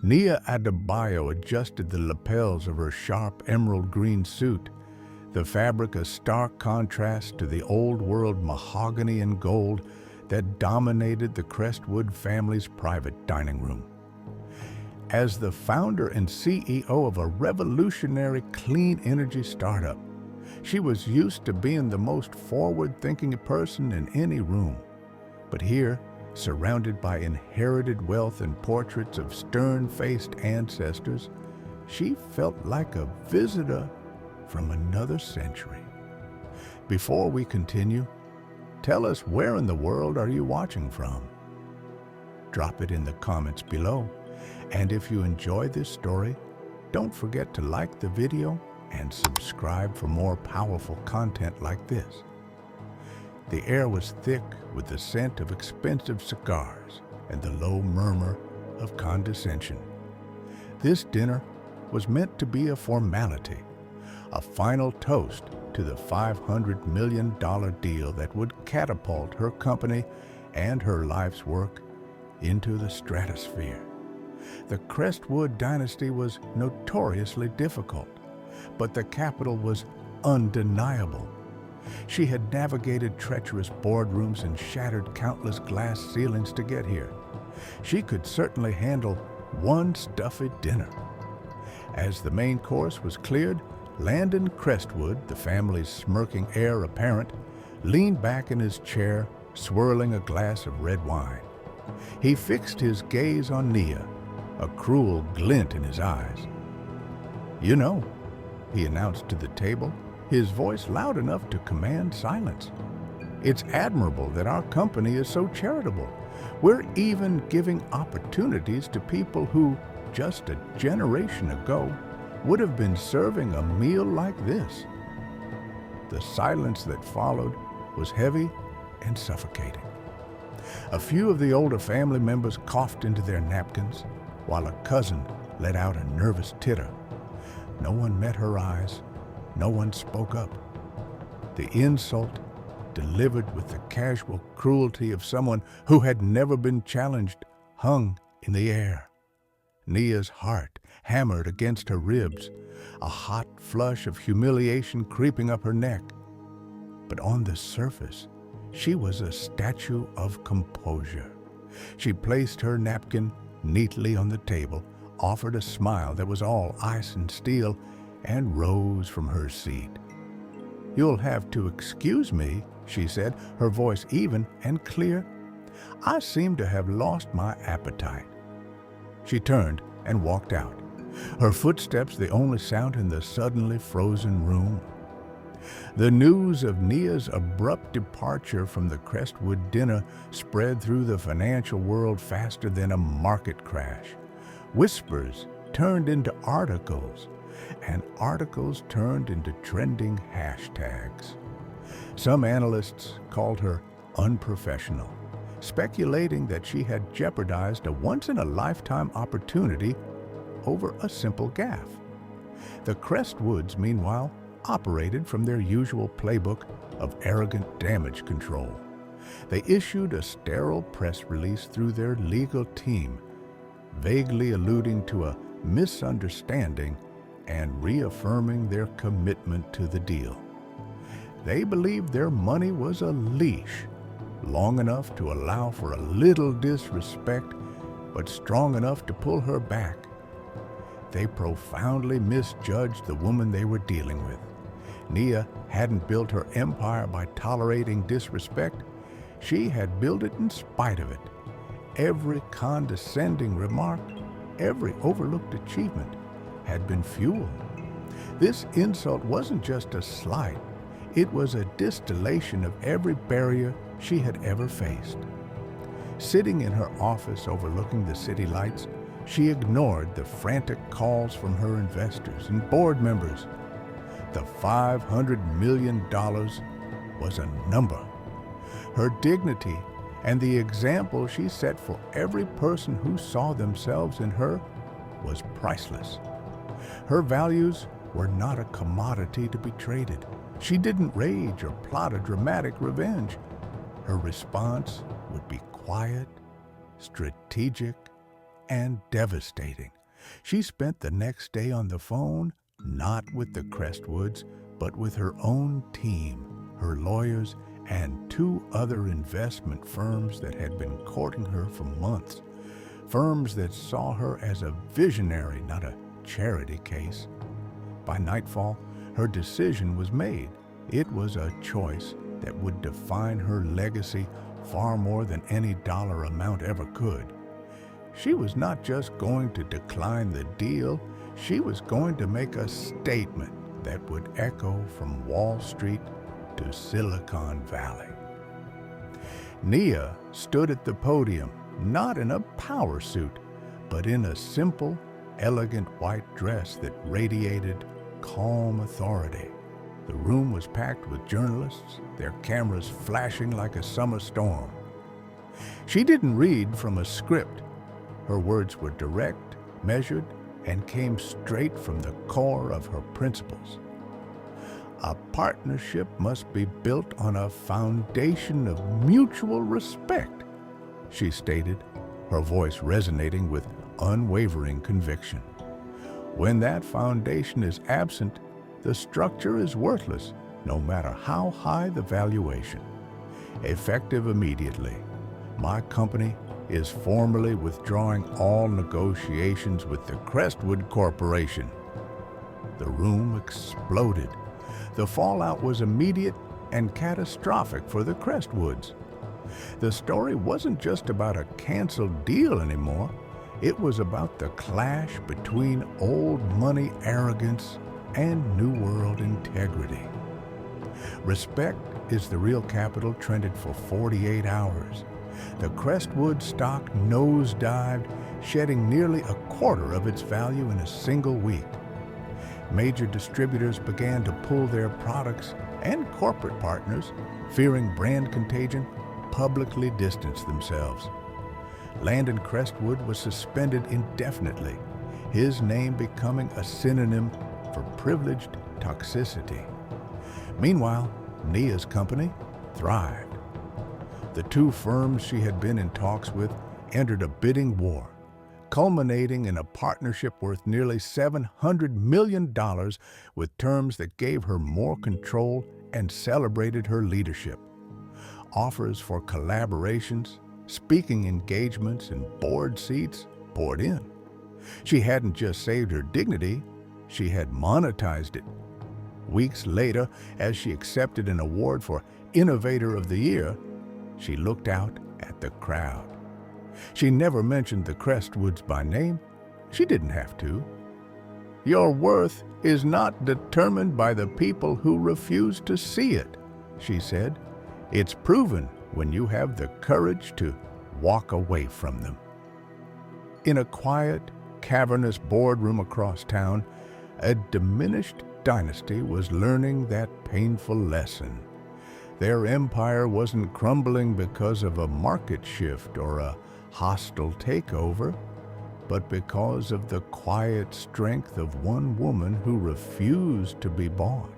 Nia Adebayo adjusted the lapels of her sharp emerald green suit, the fabric a stark contrast to the old-world mahogany and gold that dominated the Crestwood family's private dining room. As the founder and CEO of a revolutionary clean energy startup, she was used to being the most forward-thinking person in any room. But here, surrounded by inherited wealth and portraits of stern-faced ancestors, she felt like a visitor from another century. Before we continue, tell us, where in the world are you watching from? Drop it in the comments below. And if you enjoy this story, don't forget to like the video and subscribe for more powerful content like this. The air was thick with the scent of expensive cigars and the low murmur of condescension. This dinner was meant to be a formality, a final toast to the $500 million deal that would catapult her company and her life's work into the stratosphere. The Crestwood dynasty was notoriously difficult, but the capital was undeniable. She had navigated treacherous boardrooms and shattered countless glass ceilings to get here. She could certainly handle one stuffy dinner. As the main course was cleared, Landon Crestwood, the family's smirking heir apparent, leaned back in his chair, swirling a glass of red wine. He fixed his gaze on Nia, a cruel glint in his eyes. "You know," he announced to the table, his voice loud enough to command silence, "it's admirable that our company is so charitable. We're even giving opportunities to people who, just a generation ago, would have been serving a meal like this." The silence that followed was heavy and suffocating. A few of the older family members coughed into their napkins, while a cousin let out a nervous titter. No one met her eyes. No one spoke up. The insult, delivered with the casual cruelty of someone who had never been challenged, hung in the air. Nia's heart hammered against her ribs, a hot flush of humiliation creeping up her neck. But on the surface, she was a statue of composure. She placed her napkin neatly on the table, offered a smile that was all ice and steel, and rose from her seat. "You'll have to excuse me," she said, her voice even and clear. "I seem to have lost my appetite." She turned and walked out, her footsteps the only sound in the suddenly frozen room. The news of Nia's abrupt departure from the Crestwood dinner spread through the financial world faster than a market crash. Whispers turned into articles, and articles turned into trending hashtags. Some analysts called her unprofessional, speculating that she had jeopardized a once-in-a-lifetime opportunity over a simple gaffe. The Crestwoods, meanwhile, operated from their usual playbook of arrogant damage control. They issued a sterile press release through their legal team, vaguely alluding to a misunderstanding and reaffirming their commitment to the deal. They believed their money was a leash, long enough to allow for a little disrespect, but strong enough to pull her back. They profoundly misjudged the woman they were dealing with. Nia hadn't built her empire by tolerating disrespect. She had built it in spite of it. Every condescending remark, every overlooked achievement had been fuel. This insult wasn't just a slight. It was a distillation of every barrier she had ever faced. Sitting in her office overlooking the city lights, she ignored the frantic calls from her investors and board members. The $500 million was a number. Her dignity and the example she set for every person who saw themselves in her was priceless. Her values were not a commodity to be traded. She didn't rage or plot a dramatic revenge. Her response would be quiet, strategic, and devastating, She spent the next day on the phone, not with the Crestwoods, but with her own team, her lawyers, and two other investment firms that had been courting her for months. Firms that saw her as a visionary, not a charity case. By nightfall, her decision was made. It was a choice that would define her legacy far more than any dollar amount ever could. She was not just going to decline the deal, she was going to make a statement that would echo from Wall Street to Silicon Valley. Nia stood at the podium, not in a power suit, but in a simple, elegant white dress that radiated calm authority. The room was packed with journalists, their cameras flashing like a summer storm. She didn't read from a script. Her words were direct, measured, and came straight from the core of her principles. A partnership must be built on a foundation of mutual respect, she stated, her voice resonating with unwavering conviction. When that foundation is absent, the structure is worthless, no matter how high the valuation. Effective immediately, my company is formally withdrawing all negotiations with the Crestwood Corporation. The room exploded. The fallout was immediate and catastrophic for the Crestwoods. The story wasn't just about a canceled deal anymore. It was about the clash between old money arrogance and new world integrity. Respect is the real capital trended for 48 hours. The Crestwood stock nosedived, shedding nearly a quarter of its value in a single week. Major distributors began to pull their products, and corporate partners, fearing brand contagion, publicly distanced themselves. Landon Crestwood was suspended indefinitely, his name becoming a synonym for privileged toxicity. Meanwhile, Nia's company thrived. The two firms she had been in talks with entered a bidding war, culminating in a partnership worth nearly $700 million with terms that gave her more control and celebrated her leadership. Offers for collaborations, speaking engagements, and board seats poured in. She hadn't just saved her dignity, she had monetized it. Weeks later, as she accepted an award for Innovator of the Year, she looked out at the crowd. She never mentioned the Crestwoods by name. She didn't have to. Your worth is not determined by the people who refuse to see it, she said. It's proven when you have the courage to walk away from them. In a quiet, cavernous boardroom across town, a diminished dynasty was learning that painful lesson. Their empire wasn't crumbling because of a market shift or a hostile takeover, but because of the quiet strength of one woman who refused to be bought.